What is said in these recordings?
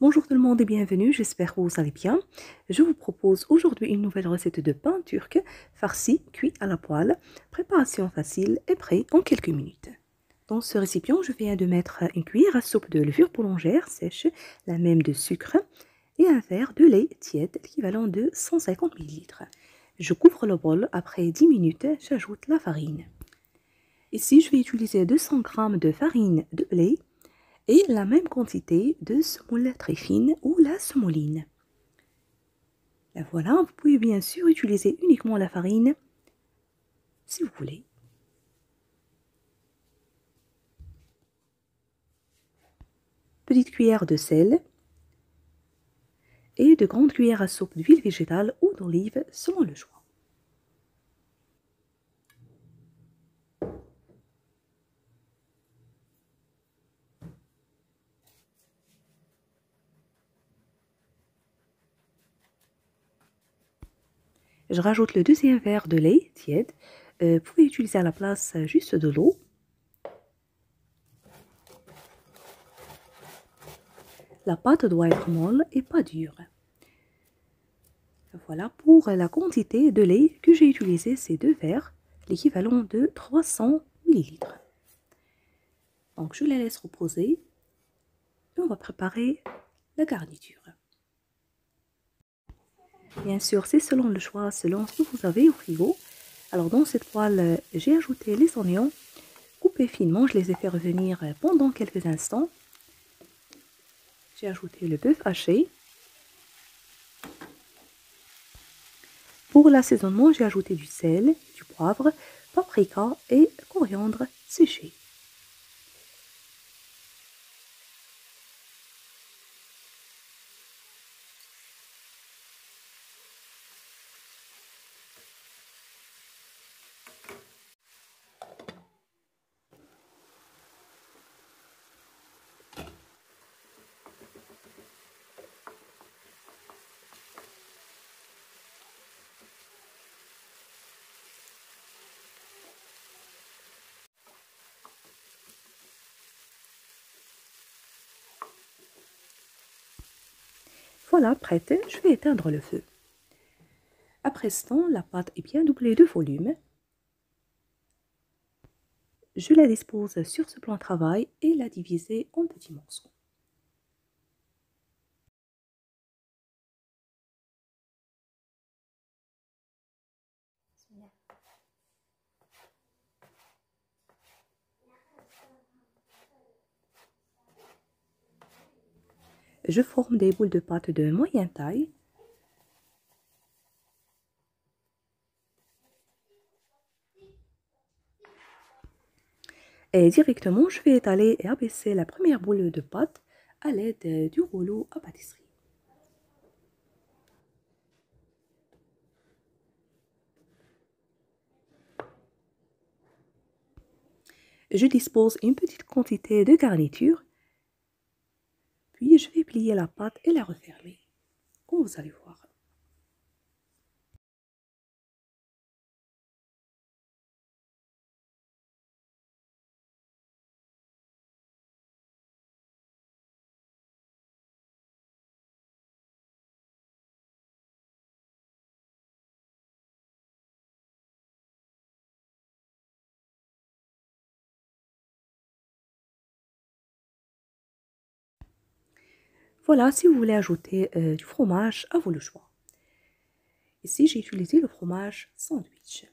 Bonjour tout le monde et bienvenue, j'espère que vous allez bien. Je vous propose aujourd'hui une nouvelle recette de pain turc, farci, cuit à la poêle. Préparation facile et prêt en quelques minutes. Dans ce récipient, je viens de mettre une cuillère à soupe de levure boulangère sèche, la même de sucre, et un verre de lait tiède, l'équivalent de 150 ml. Je couvre le bol, après 10 minutes, j'ajoute la farine. Ici, je vais utiliser 200 g de farine de blé, et la même quantité de semoule très fine ou la semouline. Et voilà, vous pouvez bien sûr utiliser uniquement la farine si vous voulez. Petite cuillère de sel et de grandes cuillères à soupe d'huile végétale ou d'olive selon le choix. Je rajoute le deuxième verre de lait tiède. Vous pouvez utiliser à la place juste de l'eau. La pâte doit être molle et pas dure. Voilà pour la quantité de lait que j'ai utilisé, ces 2 verres, l'équivalent de 300 ml. Donc je les laisse reposer et on va préparer la garniture. Bien sûr, c'est selon le choix, selon ce que vous avez au frigo. Alors dans cette poêle, j'ai ajouté les oignons coupés finement. Je les ai fait revenir pendant quelques instants. J'ai ajouté le bœuf haché. Pour l'assaisonnement, j'ai ajouté du sel, du poivre, paprika et coriandre séché. Voilà, prête, je vais éteindre le feu. Après ce temps, la pâte est bien doublée de volume. Je la dispose sur ce plan de travail et la diviser en petits morceaux. Je forme des boules de pâte de moyenne taille. Et directement, je vais étaler et abaisser la première boule de pâte à l'aide du rouleau à pâtisserie. Je dispose une petite quantité de garniture, puis je vais plier la pâte et la refermer, comme vous allez voir. Voilà, si vous voulez ajouter du fromage, à vous le choix. Ici, j'ai utilisé le fromage sandwich.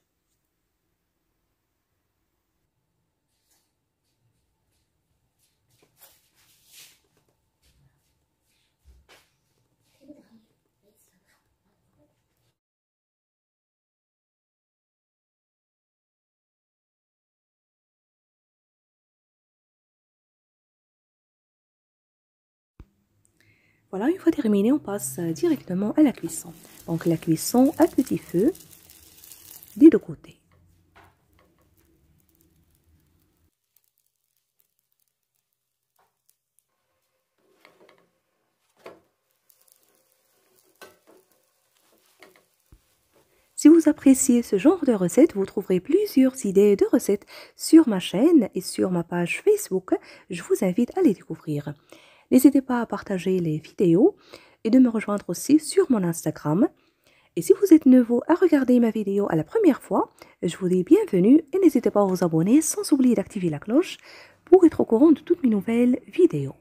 Voilà, une fois terminé, on passe directement à la cuisson. Donc la cuisson à petit feu, des deux côtés. Si vous appréciez ce genre de recettes, vous trouverez plusieurs idées de recettes sur ma chaîne et sur ma page Facebook. Je vous invite à les découvrir. N'hésitez pas à partager les vidéos et de me rejoindre aussi sur mon Instagram. Et si vous êtes nouveau à regarder ma vidéo à la première fois, je vous dis bienvenue et n'hésitez pas à vous abonner sans oublier d'activer la cloche pour être au courant de toutes mes nouvelles vidéos.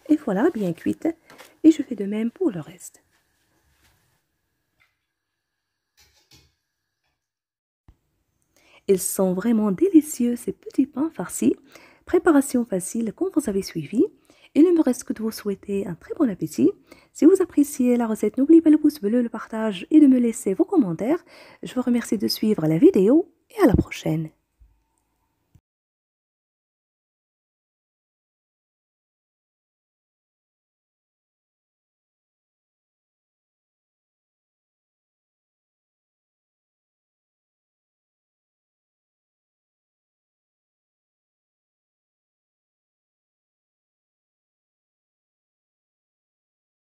Et voilà, bien cuite. Et je fais de même pour le reste. Ils sont vraiment délicieux, ces petits pains farcis. Préparation facile comme vous avez suivi. Il ne me reste que de vous souhaiter un très bon appétit. Si vous appréciez la recette, n'oubliez pas le pouce bleu, le partage et de me laisser vos commentaires. Je vous remercie de suivre la vidéo et à la prochaine.